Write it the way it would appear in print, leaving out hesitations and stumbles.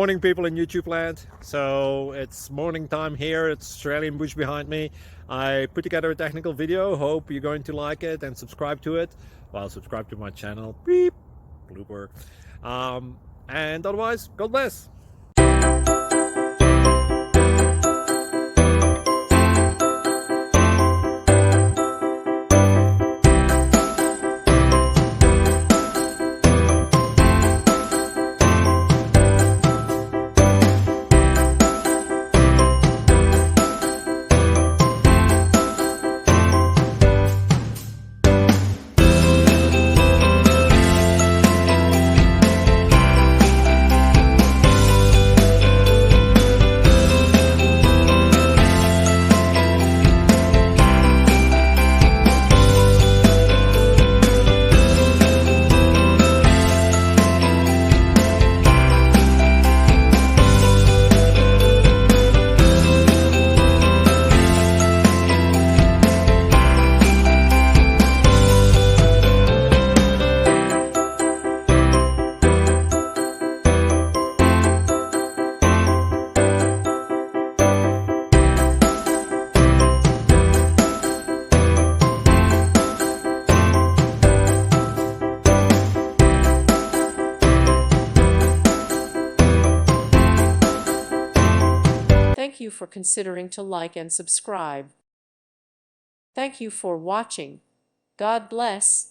Morning, people in YouTube land. So it's morning time here. It's Australian bush behind me. I put together a technical video. Hope you're going to like it and subscribe to it. Well, subscribe to my channel. Beep, blooper. And otherwise, God bless. Thank you for considering to like and subscribe. Thank you for watching. God bless.